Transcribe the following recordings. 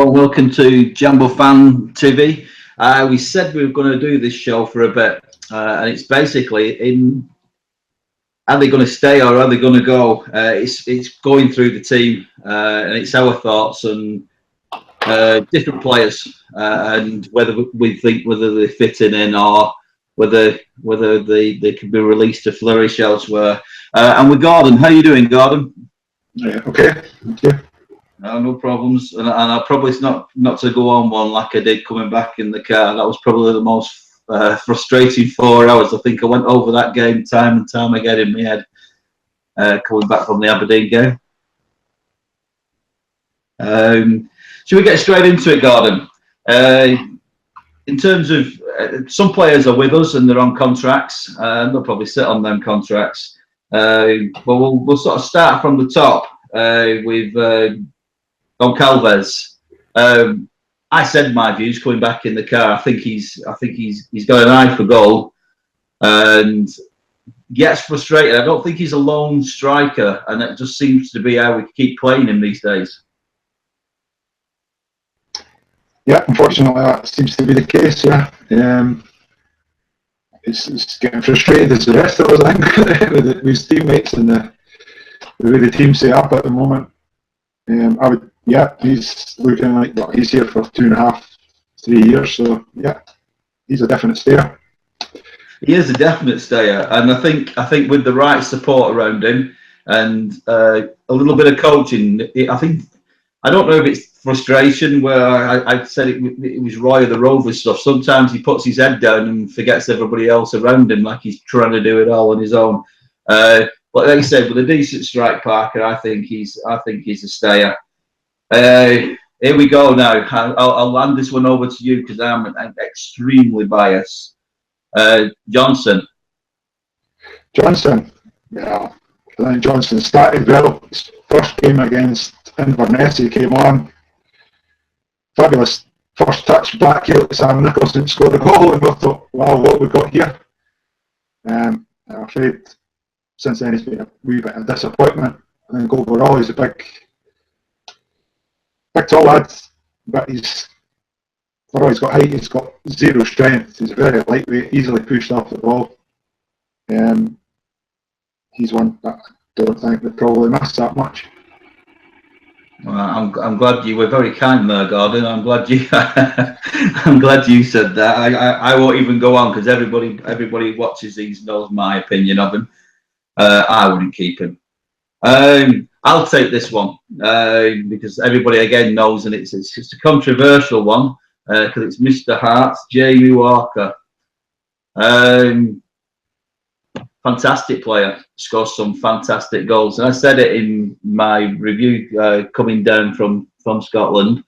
Hello, welcome to JamboFANTV. We said we were going to do this show for a bit, and it's basically are they going to stay or are they going to go? It's going through the team, and it's our thoughts on different players and whether we think whether they fit in or whether they can be released to flourish elsewhere. And with Gordon, how are you doing, Gordon? Yeah, okay, thank you. No problems, and I probably not to go on one like I did coming back in the car. That was probably the most frustrating 4 hours. I think I went over that game time and time again in my head coming back from the Aberdeen game. Should we get straight into it, Gordon? In terms of some players are with us and they're on contracts, they'll probably sit on them contracts. But we'll sort of start from the top with Goncalves. I said my views coming back in the car. I think he's got an eye for goal and gets frustrated. I don't think he's a lone striker, and that just seems to be how we keep playing him these days. Yeah, unfortunately, that seems to be the case. Yeah, it's getting frustrated as the rest of us, I think, with his teammates and the way the team's set up at the moment. Yeah, he's looking like he's here for 2.5, 3 years. So yeah, he's a definite stayer. He is a definite stayer, and I think with the right support around him and a little bit of coaching, I don't know if it's frustration where I said it was Roy of the Rovers stuff. Sometimes he puts his head down and forgets everybody else around him, like he's trying to do it all on his own. But like I said, with a decent strike, Parker, I think he's a stayer. Here we go now. I'll land this one over to you because I'm extremely biased. Johnson, yeah. Then Johnson started well. His first game against Inverness, he came on. Fabulous first touch back here at Sam Nicholson, scored a goal, and we thought, wow, what we got here. I'm afraid since then he's been a wee bit of disappointment. I think overall he's a big tall lad, but for all he's got height, he's got zero strength. He's very lightweight, easily pushed off the ball. He's one that I don't think would probably miss that much. Well, I'm glad you were very kind there, Gordon. I'm glad you I'm glad you said that. I won't even go on because everybody who watches these knows my opinion of him. I wouldn't keep him. I'll take this one because everybody again knows, and it's just a controversial one because it's Mr. Hearts, Jamie Walker. Fantastic player, scores some fantastic goals, and I said it in my review coming down from Scotland.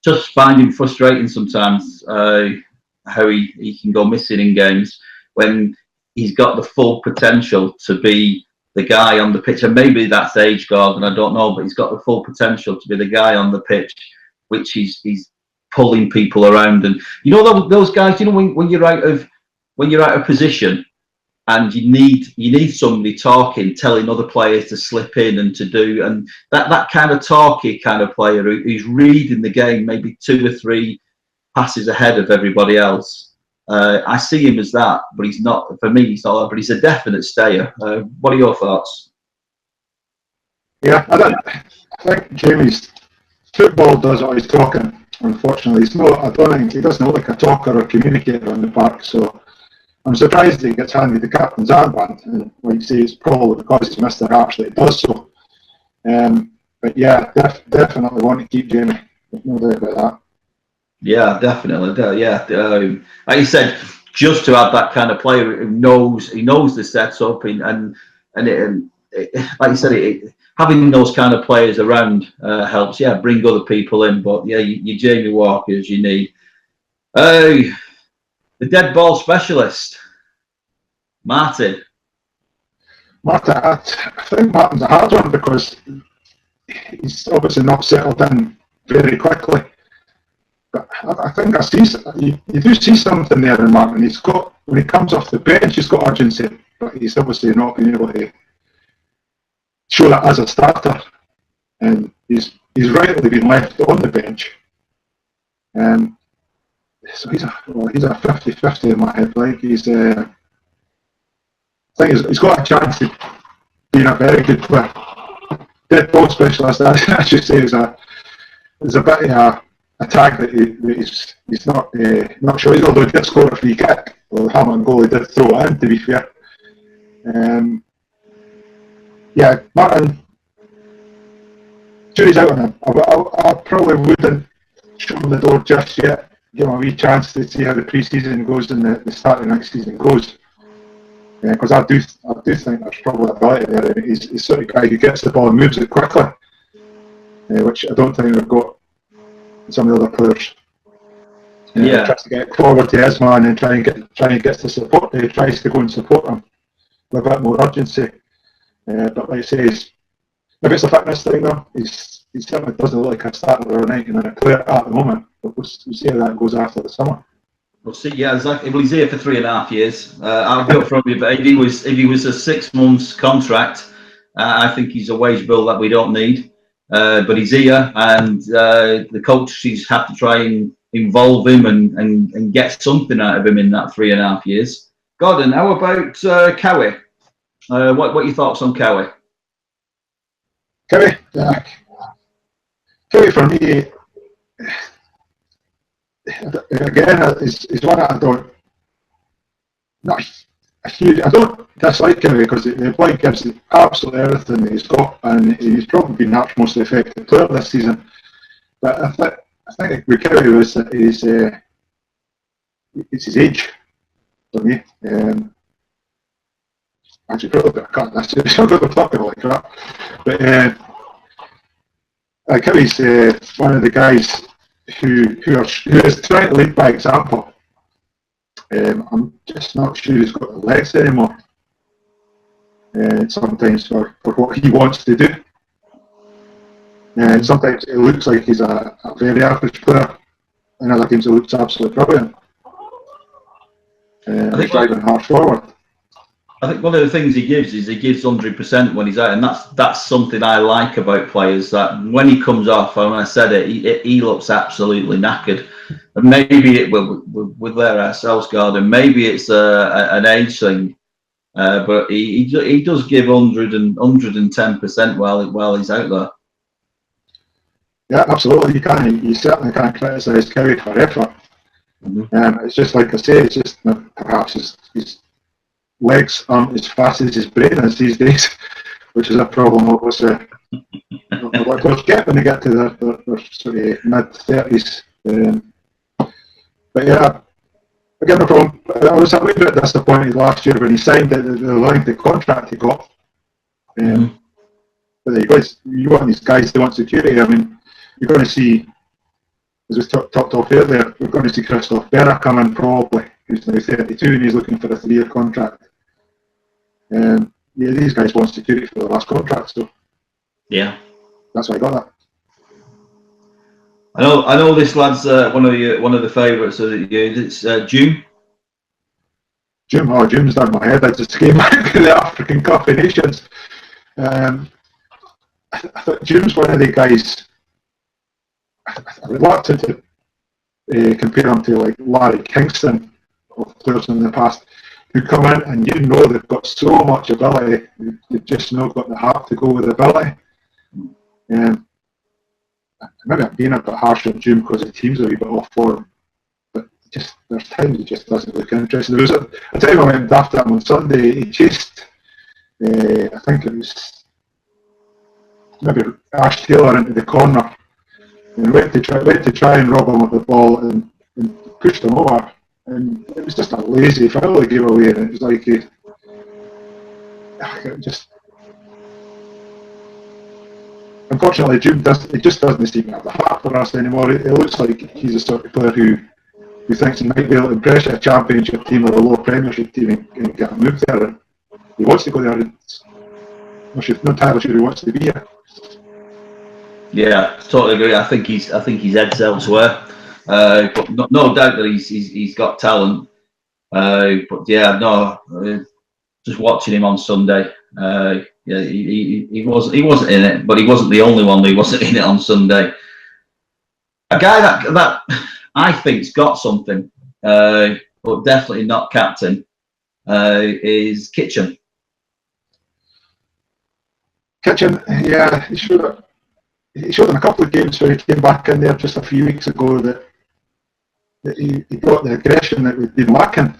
Just find him frustrating sometimes how he can go missing in games when he's got the full potential to be the guy on the pitch, and maybe that's age, Gordon, I don't know, but he's got the full potential to be the guy on the pitch, which he's pulling people around. And you know those guys, you know when you're out of position and you need somebody talking, telling other players to slip in and to do, and that kind of talky kind of player who's reading the game maybe 2 or 3 passes ahead of everybody else. I see him as that, but he's not. For me, he's not that. But he's a definite stayer. What are your thoughts? Yeah, I think Jamie's football does what he's talking. Unfortunately, I don't think he doesn't look like a talker or communicator on the park. So I'm surprised he gets handed the captain's armband. And like you say, it's probably because it's Mr. Hearts that he does so. But yeah, definitely want to keep Jamie. No doubt about that. Yeah, definitely. Yeah, like you said, just to have that kind of player who knows the setup and like you said, having those kind of players around helps. Yeah, bring other people in, but yeah, you Jamie Walkers you need. The dead ball specialist, Martin. I think Martin's a hard one because he's obviously not settled in very quickly. But I think you do see something there in Martin. When he comes off the bench, he's got urgency, but he's obviously not been able to show that as a starter. And he's he's rightly been left on the bench. So he's a 50-50 in my head. Like I think he's got a chance of being a very good player. Dead ball specialist, I should say, is a bit of a tag that he's not sure. Although he did score a free kick, well, the Hamilton goal he did throw it in, to be fair. Yeah, Martin, jury's out on him. I probably wouldn't show him the door just yet. Give him a wee chance to see how the pre-season goes and the start of next season goes. Because I do think there's probably ability there. He's the sort of guy who gets the ball and moves it quickly, which I don't think we've got some of the other players. Tries to get forward to his man and try and get to support. He tries to go and support him with a bit more urgency. But like I say, maybe it's a fitness thing though. He certainly doesn't look like a starter or a 90-minute player at the moment. But we'll see how that goes after the summer. We'll see. Yeah, exactly. Well, he's here for 3.5 years. I'll go from you, but if he was a 6 months contract, I think he's a wage bill that we don't need. But he's here, and the coaches have to try and involve him and get something out of him in that 3.5 years. Gordon, how about Cowie? What are your thoughts on Cowie? Cowie for me, again, is one that I don't. Not a huge. I don't dislike Cowie because the boy gives absolutely everything that he's got, and he's probably been our most effective player this season. But I think with Cowie is his age for me. Actually, probably I can't. I'm going to talk about like that. But Cowie's one of the guys who is trying to lead by example. I'm just not sure he's got the legs anymore. Sometimes for what he wants to do. And sometimes it looks like he's a very average player. In other games, it looks absolutely brilliant. He's driving hard forward. I think one of the things he gives is he gives 100% when he's out, and that's something I like about players. That when he comes off, and when I said it, he looks absolutely knackered. And maybe we're there ourselves, Gordon. Maybe it's an age thing, but he does give 110% while he's out there. Yeah, absolutely. You certainly can't criticise Cowie for effort. Mm-hmm. It's just like I say. It's just perhaps his legs aren't as fast as his brain is these days, which is a problem. Obviously, what coach get when they get to their sort of mid-30s. But yeah, again, no problem. I was a little bit disappointed last year when he signed the length of contract he got. But there you go. You want these guys to want security. I mean, you're going to see, as we talked off earlier, we're going to see Christoph Berra come in probably, who's now 32 and he's looking for a 3-year contract. Yeah, these guys want security for the last contract, so yeah, that's why I got that. I know this lad's one of the favourites of you. It's June. June's done my head. I just came back to the African Cup of Nations. I thought June's one of the guys. I'm reluctant to compare him to like Larry Kingston of players in the past who come in and you know they've got so much ability, they've just not got the heart to go with ability. Maybe I'm being a bit harsh on June because the team's a wee bit off form, but just there's times he just doesn't look interesting. There was a time I went after him on Sunday. He chased, I think it was maybe Ash Taylor into the corner, and went to try and rob him of the ball and pushed him over. And it was just a lazy foul he gave away, and it was like it just. Unfortunately, June just doesn't seem to have the heart for us anymore. It looks like he's the sort of player who thinks he might be able to impress a championship team or a lower premiership team and get a move there. And he wants to go there. I'm not entirely sure he wants to be here. Yeah, totally agree. I think he's heads elsewhere. But no doubt that he's got talent. But yeah, no. just watching him on Sunday. Yeah, he wasn't in it, but he wasn't the only one who wasn't in it on Sunday. A guy that I think's got something, but definitely not captain, is Kitchen. Kitchen, yeah, he showed in a couple of games where he came back in there just a few weeks ago that he brought the aggression that we've been lacking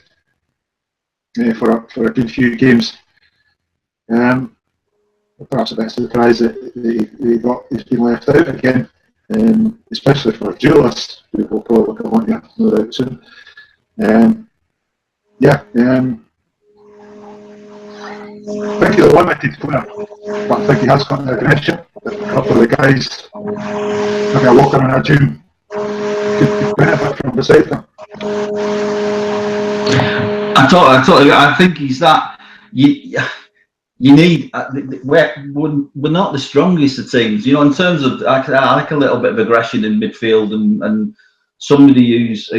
for a good few games. Perhaps a bit surprised that he's been left out again, especially for Julius, who will probably come on here no doubt soon. I think he's a limited player, but I think he has got the aggression. A couple of the guys, maybe a Walker and a June, could benefit from beside him. I think he's that. You need. We're not the strongest of teams, in terms of. I like a little bit of aggression in midfield and somebody who's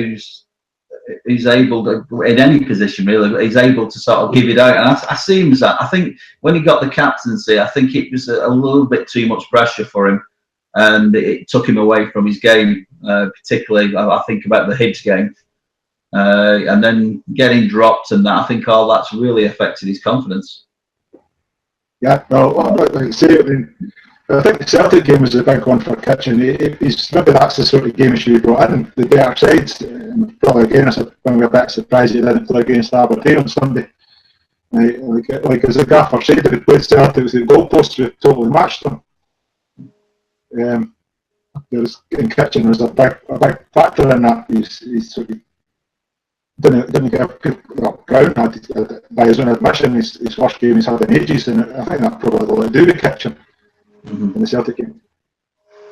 able to, in any position really, he's able to sort of give it out. And I see him as that. I think when he got the captaincy, I think it was a little bit too much pressure for him, and it took him away from his game. Particularly, I think about the Hibs game, and then getting dropped, and that I think all that's really affected his confidence. Yeah, well, like I say, I think the Celtic game was a big one for Kitchen. Maybe that's the sort of game he should have brought in. The better sides, probably again, I'm a bit surprised he didn't play against Aberdeen on Sunday. Like as the gaffer said, if he played Celtic, it was the goalpost who totally matched them. In Kitchen was a big factor in that. He's sort of didn't get ground by his own admission. His first game he's had in ages, and I think that probably will do with Kitchen in the Celtic game.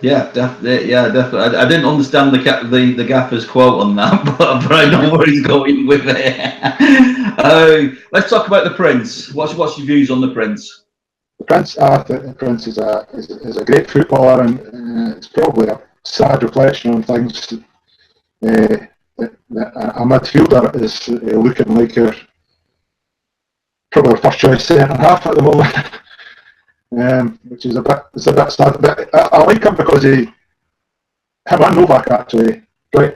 Yeah, definitely. I didn't understand the gaffer's quote on that, but I know where he's going with it. Let's talk about the Prince. What's your views on the Prince? The Prince, I think the Prince is a great footballer, and it's probably a sad reflection on things. A midfielder is looking like probably our first choice centre half at the moment, which is a bit sad. But I like him because him and Novak actually they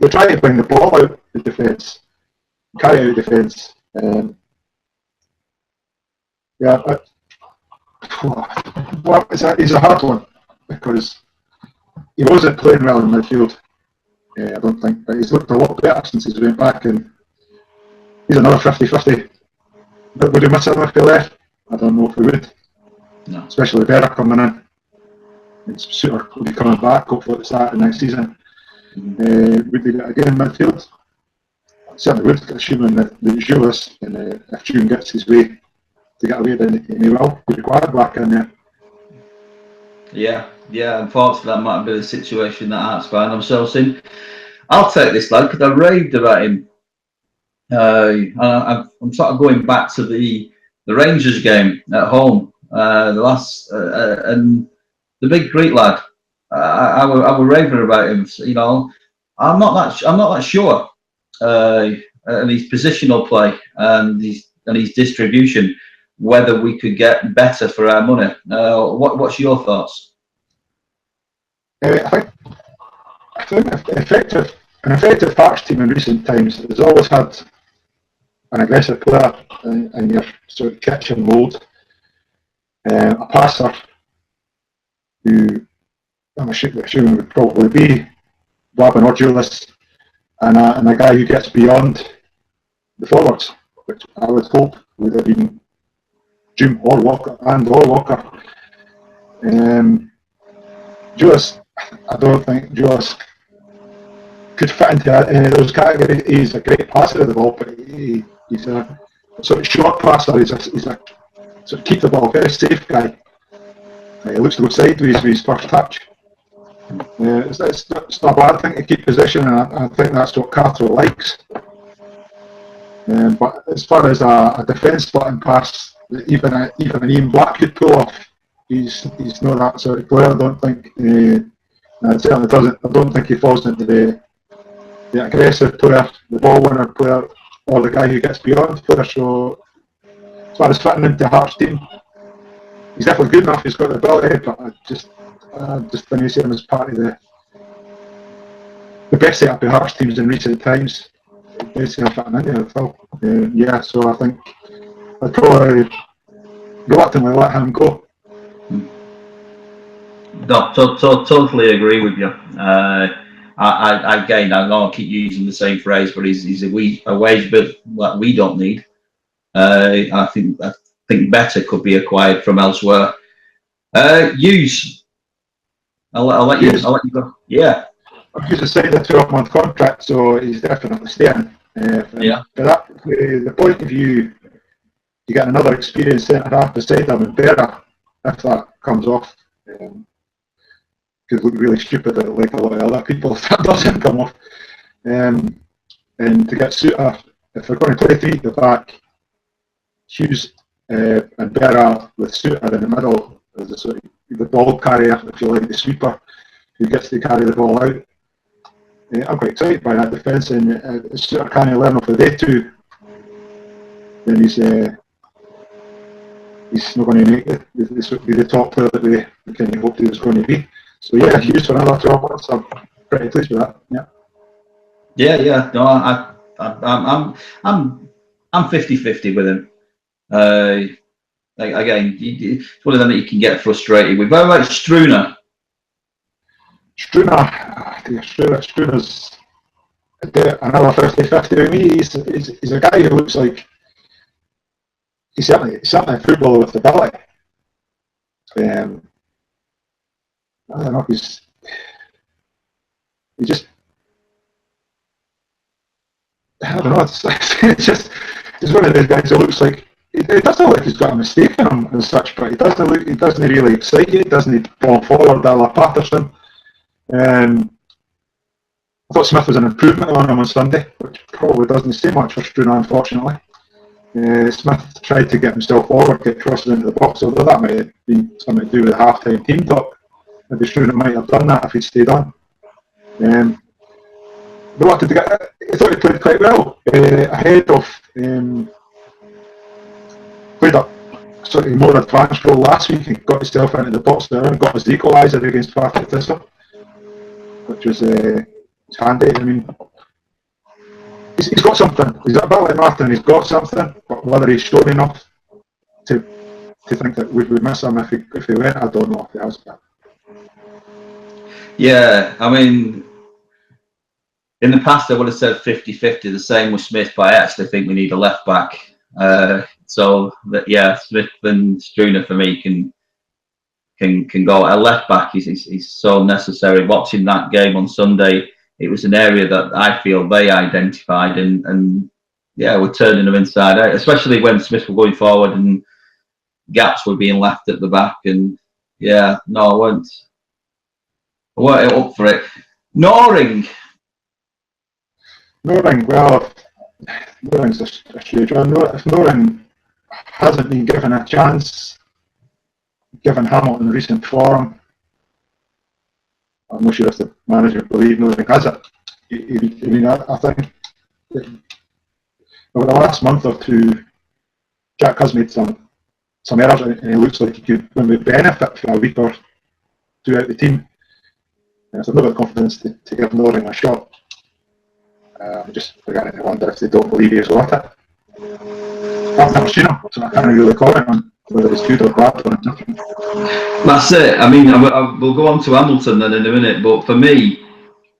try to bring the ball out the defence, carry out defence. He's a hard one because he wasn't playing well in midfield. I don't think, but he's looked a lot better since he's went back, and he's another 50-50. But would he miss him if he left? I don't know if he would. No. Especially Berra coming in. And Suter will be coming back, hopefully at the start of next season. Would they get again in midfield? Certainly would, assuming that Julius, and if June gets his way to get away, then he will be required back in there. Yeah, unfortunately that might be the situation that Hearts find themselves in. I'll take this lad because I raved about him. I'm sort of going back to the Rangers game at home, the last, and the big Greek lad. I were raving about him. I'm not that sure. And his positional play and his distribution, whether we could get better for our money. What's your thoughts? I think an effective Hearts team in recent times has always had an aggressive player in your sort of Kitchen mould, a passer who I'm assuming would probably be Babin or Julius, and a guy who gets beyond the forwards, which I would hope would have been Jim or Walker. Julius, I don't think Julius could fit into any of those categories. He's a great passer of the ball, but he's a sort of short passer. He's a sort of keep the ball, very safe guy. He looks to go sideways with his first touch. It's not a bad thing to keep position, and I think that's what Carter likes. But as far as a defence splitting pass, even an Ian Black could pull off, he's not that sort of player. I don't think. It certainly doesn't. I don't think he falls into the aggressive player, the ball winner player, or the guy who gets beyond player. So as far as fitting into Hearts team, he's definitely good enough. He's got the ability, but I just didn't see him as part of the best setup of Hearts teams in recent times. Basically, fitting into it, Phil. Yeah, so I think I'd probably reluctantly let him go. No, totally agree with you. Again, I know I keep using the same phrase, but he's a wage bill that we don't need. I think better could be acquired from elsewhere. Hughes, I'll let you go. Yeah. Hughes has signed a 12-month contract, so he's definitely staying. Yeah. The point of view, you get another experienced centre half beside him, and better if that comes off. Could look really stupid like a lot of other people if that doesn't come off. And to get Suter, if they're going to play three at the back, Hughes and Berra with Suter in the middle as the sort of the ball carrier, if you like, the sweeper who gets to carry the ball out. I'm quite excited by that defence, and if Suter can't learn off of they two, then he's not going to make the top player that we kind of hoped he was going to be. So yeah, Hughes for another 12 months. I'm pretty pleased with that. Yeah. Yeah. No, I'm 50-50 with him. Again, it's one of them that you can get frustrated with. What about Struner? Struner's another 50-50 with me. He's a guy who looks like he's certainly a footballer with ability. I don't know. He's just. I don't know. It's just. He's one of those guys who looks like. It doesn't look like he's got a mistake in him as such, but he doesn't really excite you. He doesn't fall forward a la Patterson. I thought Smith was an improvement on him on Sunday, which probably doesn't say much for Struner, unfortunately. Smith tried to get himself forward, get crosses into the box, although that might have been something to do with the half-time team talk. Maybe Struner might have done that if he'd stayed on. I thought he played quite well ahead of played a sort of more advanced role last week and got himself into the box there and got his equaliser against Partick Thistle, which was handy. I mean, he's got something. He's a bit like Martin. He's got something, but whether he's shown enough to think that we would miss him if he went, I don't know if he has. Yeah, I mean, in the past I would have said 50-50. The same with Smith, but I actually think we need a left back. So that Smith and Struner for me can go. A left back is so necessary. Watching that game on Sunday, it was an area that I feel they identified, and we're turning them inside out, especially when Smith were going forward and gaps were being left at the back. And I weren't up for it. Noring, well, Noring's a huge one. If Noring hasn't been given a chance, given Hamilton recent form, I'm not sure if the manager believes Noring has it. I think over the last month or two, Jack has made some errors, and he looks like he could maybe benefit for a week or two out the team. So I've not got confidence to give Noring a shot. I'm just beginning to wonder if they don't believe he's worth it. I've never seen him, so I can't really comment on whether it's good or bad or nothing. That's it. I mean, we'll go on to Hamilton then in a minute, but for me,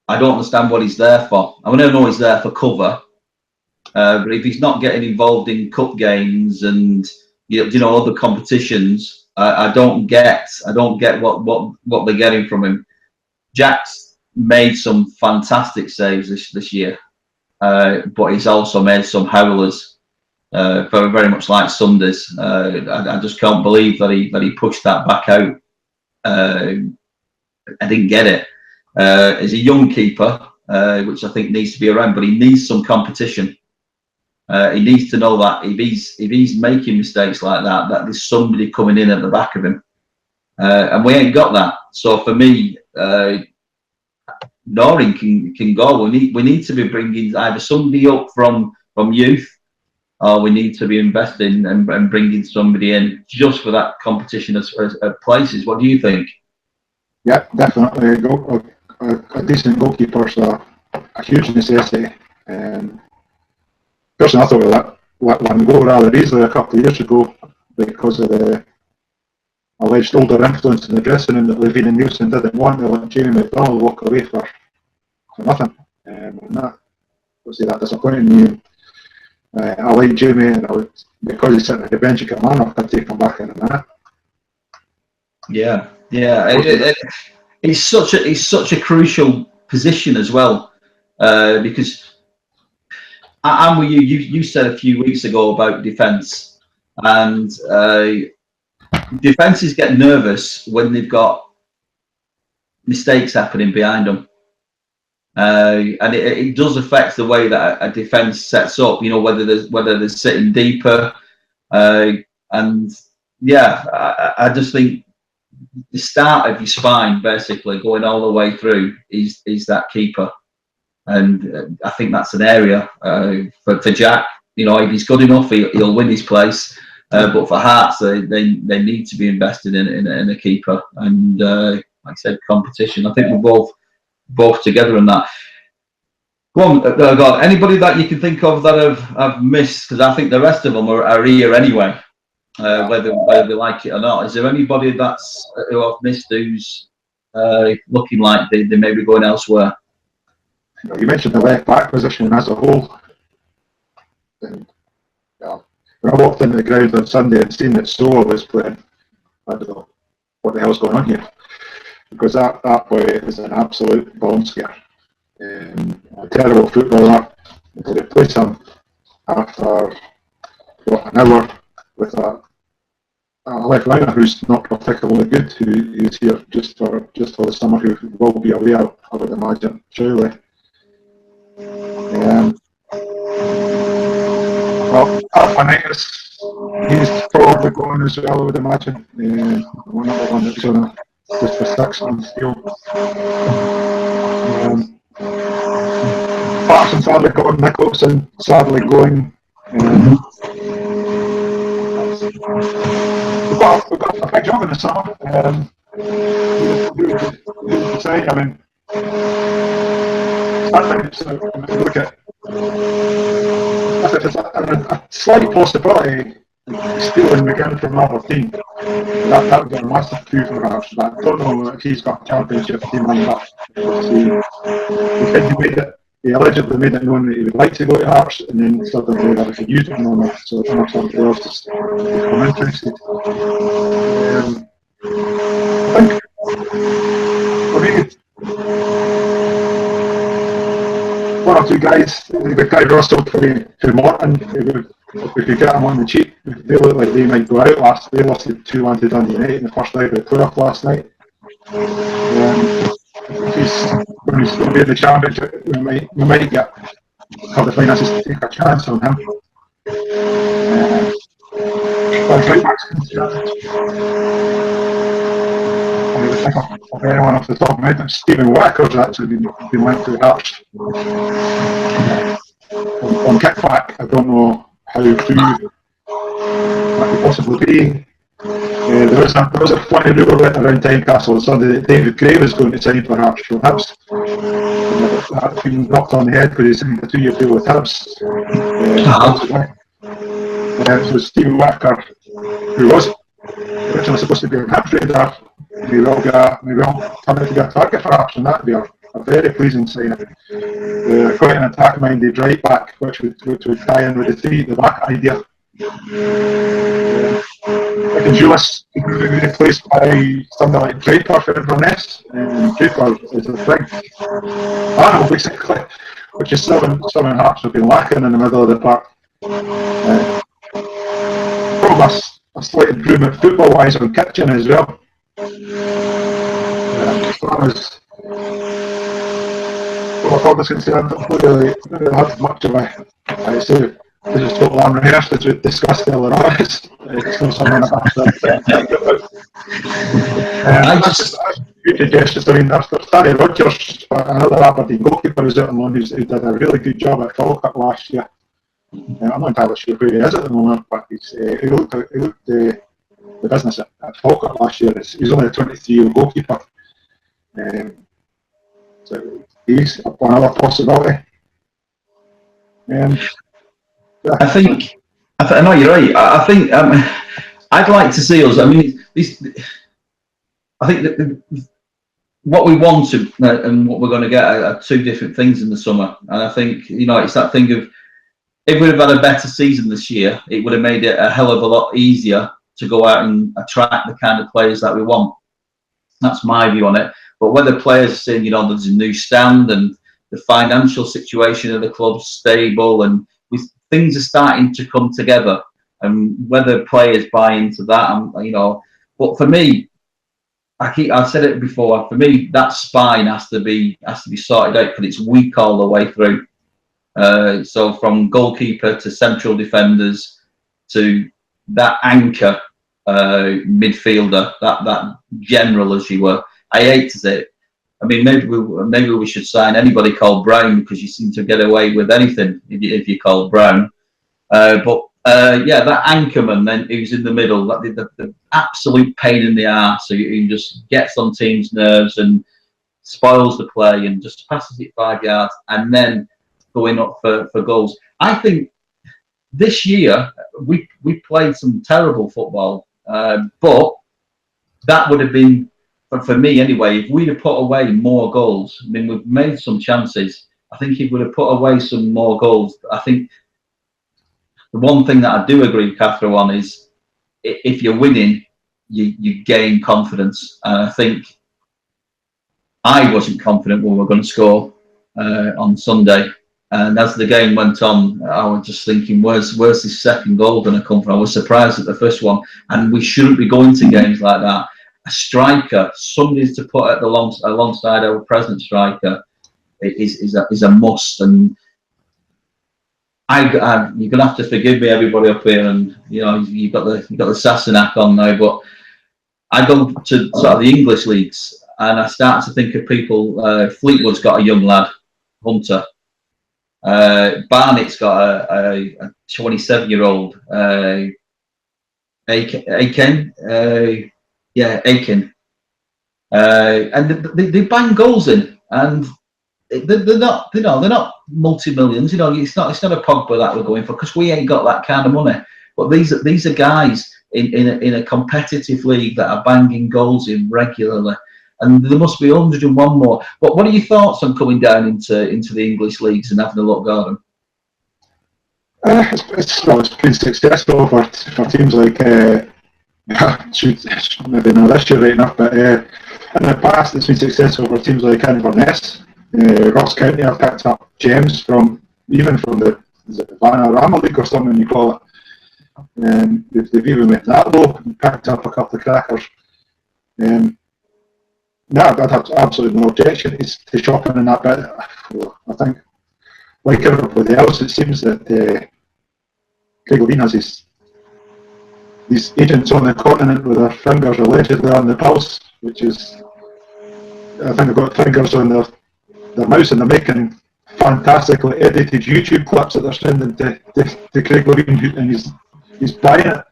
I don't understand what he's there for. I don't know he's there for cover, but if he's not getting involved in cup games and other competitions, I don't get what they're getting from him. Jack's made some fantastic saves this year, but he's also made some howlers, very much like Sundays. I just can't believe that he pushed that back out. I didn't get it. He's a young keeper, which I think needs to be around, but he needs some competition. He needs to know that if he's making mistakes like that there's somebody coming in at the back of him, and we ain't got that. So for me, Noring can go. We need to be bringing either somebody up from youth, oh, we need to be investing and bringing somebody in just for that competition as places. What do you think? Yeah, definitely. A decent goalkeeper is a huge necessity. Personally, I thought we let one go rather easily a couple of years ago because of the alleged older influence in the dressing room that Levine and Nielsen didn't want. They let Jamie McDonald walk away for nothing. And that was that disappointing me. I like Jamie, and because he's sitting at the bench, you can man, I'd take him back in a minute. Yeah, yeah. It's such a crucial position as well, because I'm with you. You said a few weeks ago about defence, and defences get nervous when they've got mistakes happening behind them, and it does affect the way that a defence sets up. You know, whether they're sitting deeper, and yeah, I just think the start of your spine, basically going all the way through, is that keeper, and I think that's an area for Jack. You know, if he's good enough, he'll win his place. But for Hearts, they need to be invested in a keeper, and like I said, competition. I think we're both together on that. Go on, God. Anybody that you can think of that I've missed? Because I think the rest of them are here anyway, whether they like it or not. Is there anybody who I've missed who's looking like they may be going elsewhere? You mentioned the left back position as a whole. And, when I walked into the ground on Sunday and seen that Stoa was playing, I don't know what the hell's going on here, because that boy is an absolute bomb scare. A terrible footballer. To replace him after an hour with a left winger who's not particularly good, who's here just for the summer, who will be away, I would imagine, surely. Well, Alphonitis, he's probably going as well, I would imagine. One other one that's on just for 6 months deal. Patterson sadly gone, Nicholson sadly going. We've got a big job in the summer. I mean, I think look at there's a slight possibility stealing McGinn from Aberdeen. That would be a massive coup for us. But I don't know if he's got a championship team lined up. He allegedly made it known that he would like to go to Hearts, and then suddenly there was a U-turn on it, so I don't know if somebody else has become interested. I think, for me, one or two guys, the guy Russell to Morton, if we could get him on the cheap, they look like they might go out. They lost 2-1 to Dundee United in the first leg of the playoff last night. If he's going to be in the championship, we might have the finances to take a chance on him. But right back's concerned, I would think of anyone off the top of my head. Stephen Wacker's actually been linked to the Hearts. On kickback, I don't know how true that could possibly be. There was a funny rumour around Tynecastle on Sunday that David Gray was going to sign for Hearts from Hibs. That's been knocked on the head because he signed a 2-year deal with Hibs. So Stephen Wacker, who was originally supposed to be on Hibs radar, may well turn out to be a target for Hearts, and that would be a very pleasing signing. Quite an attack-minded right back, which would tie in with the 3 at the back idea. Like Julius could be replaced by something like Draper for Inverness. Draper is a big animal, basically, which is something Hearts have been lacking in the middle of the park. Probably a slight improvement football-wise on Kitchen as well. As far as what was concerned, I don't really have much of I say this is total unrehearsed, as we discussed earlier on. It's not something I just suggestions. I mean, after Danny Rodgers, another Aberdeen goalkeeper, who's out on loan, who did a really good job at Falkirk last year. I'm not entirely sure where he is at the moment, but he looked the business at Falkirk last year. He's only a 23-year-old goalkeeper. So he's another possibility. I think, I know you're right. I think I'd like to see us. I mean, I think that what we wanted and what we're going to get are two different things in the summer. And I think, it's that thing of, if we'd have had a better season this year, it would have made it a hell of a lot easier to go out and attract the kind of players that we want. That's my view on it. But whether players are saying, there's a new stand and the financial situation of the club's stable and things are starting to come together, and whether players buy into that, but for me, I've said it before. For me, that spine has to be sorted out because it's weak all the way through. So from goalkeeper to central defenders to that anchor midfielder, that general, as you were. I hate to say it. I mean, maybe we should sign anybody called Brown, because you seem to get away with anything if you're called Brown. Yeah, that anchorman then who's in the middle, the absolute pain in the arse, who just gets on teams' nerves and spoils the play and just passes it 5 yards and then going up for goals. I think this year we played some terrible football, but that would have been, for me anyway, if we'd have put away more goals. I mean, we've made some chances. I think if we would have put away some more goals, I think the one thing that I do agree with Catherine on is if you're winning, you gain confidence. And I think I wasn't confident when we were going to score on Sunday. And as the game went on, I was just thinking, where's this second goal going to come from? I was surprised at the first one. And we shouldn't be going to games like that. A striker, somebody to put alongside our present striker is a must. And you're going to have to forgive me, everybody up here, and you've got the Sassenach on now. But I go to sort of the English leagues, and I start to think of people. Fleetwood's got a young lad, Hunter. Barnett's got a 27-year-old, Aiken. Aiken. And they bang goals in, and they're not multi-millions. It's not a Pogba that we're going for, because we ain't got that kind of money. But these are guys in a competitive league that are banging goals in regularly, and there must be 101 more. But what are your thoughts on coming down into the English leagues and having a look at them? It's been successful for teams like maybe not this year right enough, but in the past it's been successful for teams like Inverness. Ross County have picked up James from the Vanarama League or something you call it. They've even went that low and picked up a couple of crackers. No, I'd have absolutely no objection to shopping in that bit. I think, like everybody else, it seems that Craig Levein has these agents on the continent with their fingers allegedly on the pulse, which is, I think they've got fingers on their mouse, and they're making fantastically edited YouTube clips that they're sending to Craig Levein, and he's buying it.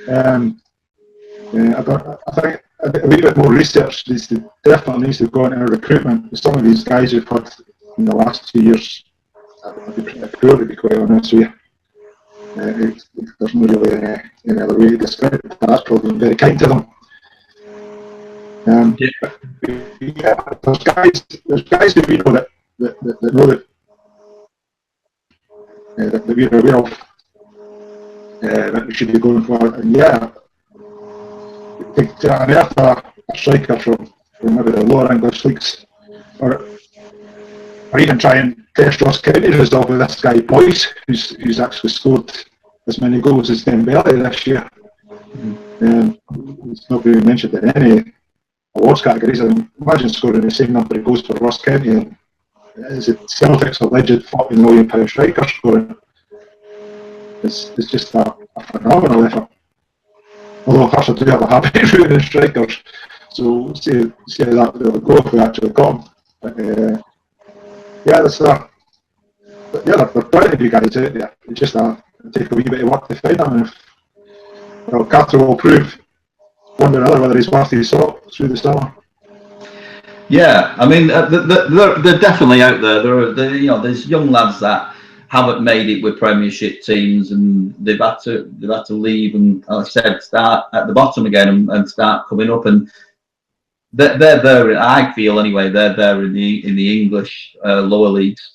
I think a wee bit more research definitely needs to go into recruitment. With some of these guys we've had in the last 2 years, I'd be pretty poor, to be quite honest with you. There's not really any other way to describe it. That's probably been very kind to them. Yeah, there's guys that we know that know that we're aware of that we should be going for. And yeah, to unearth a striker from maybe the lower English leagues, or even try and test Ross County's result with this guy Boyce, who's actually scored as many goals as Dembele this year. It's not really mentioned in any awards categories. Imagine scoring the same number of goals for Ross County as Celtic's alleged £40 million striker scoring. It's just a phenomenal effort. Although Hearts do have a habit of with strikers, so we'll see how that will go if we actually got him. But yeah, that's yeah, there are plenty of you guys out there. It's just take a wee bit of work to find them. Well, Carter will prove one way or another whether he's worth his salt through the summer. Yeah, I mean, they're definitely out there. You know, there's young lads that haven't made it with Premiership teams, and they've had to leave and, as I said, start at the bottom again and start coming up. And they're there. I feel anyway, they're there in the English lower leagues.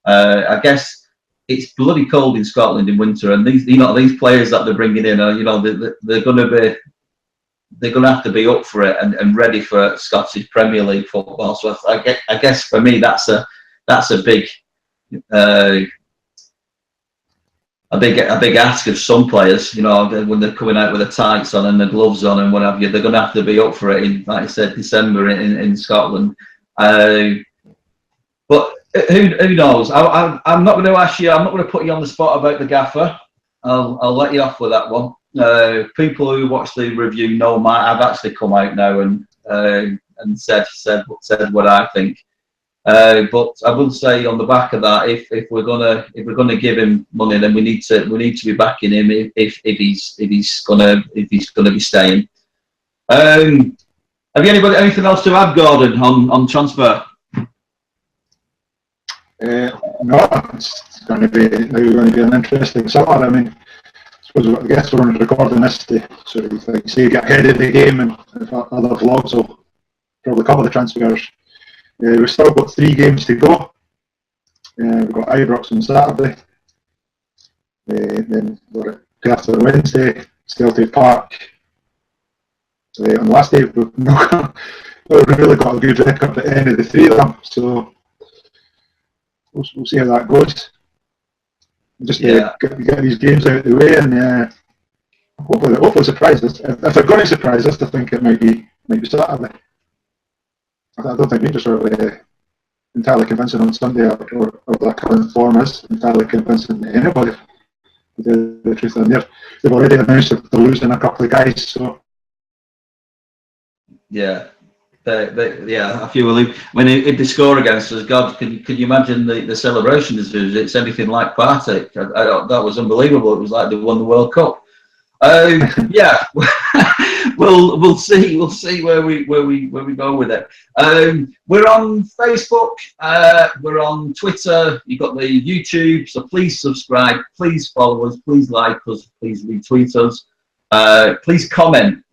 I guess it's bloody cold in Scotland in winter, and these players that they're bringing in are, they're going to have to be up for it and ready for Scottish Premier League football. So I guess for me that's a big ask of some players. When they're coming out with the tights on and the gloves on and what have you, they're going to have to be up for it in, like I said, December in Scotland. But who knows? I'm not going to ask you. I'm not going to put you on the spot about the gaffer. I'll let you off with that one. People who watch the review know I've actually come out now and said what I think. But I will say on the back of that, if we're gonna give him money, then we need to be backing him if he's gonna be staying. Have you anything else to add, Gordon, on transfer? No, it's going to be an interesting summer. I mean, I guess we're recording this to sort of like say get ahead of the game, and other vlogs will probably cover the transfers. We've still got 3 games to go. We've got Ibrox on Saturday. Then we're at Perth on Wednesday, Celtic Park. On the last day, we've really got a good record at the end of the 3 of them. So we'll see how that goes. Just get these games out of the way, and hopefully surprise us. If they're going to surprise us, I think it might be Saturday. I don't think Rangers are entirely convincing on Sunday, or their current form is entirely convincing to anybody. The truth, and they've already announced that they're losing a couple of guys. So yeah. A few will lose. When if they score against us, God, can you imagine the celebration? It's anything like Partick. That was unbelievable. It was like they won the World Cup. Yeah, we'll see where we go with it. We're on Facebook. We're on Twitter. You've got the YouTube. So please subscribe. Please follow us. Please like us. Please retweet us. Please comment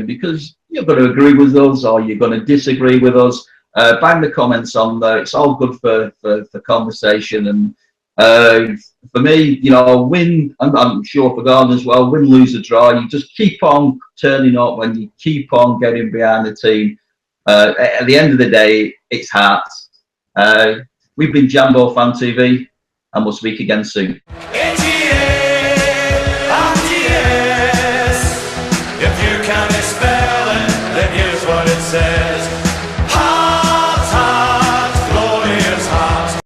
because you're going to agree with us or you're going to disagree with us. Bang the comments on there. It's all good for conversation. And for me, win, I'm sure for Gordon as well, win, lose, or draw, you just keep on turning up and you keep on getting behind the team. At the end of the day, it's hearts. We've been JamboFANTV, and we'll speak again soon. If you can't spell it, then here's what it says.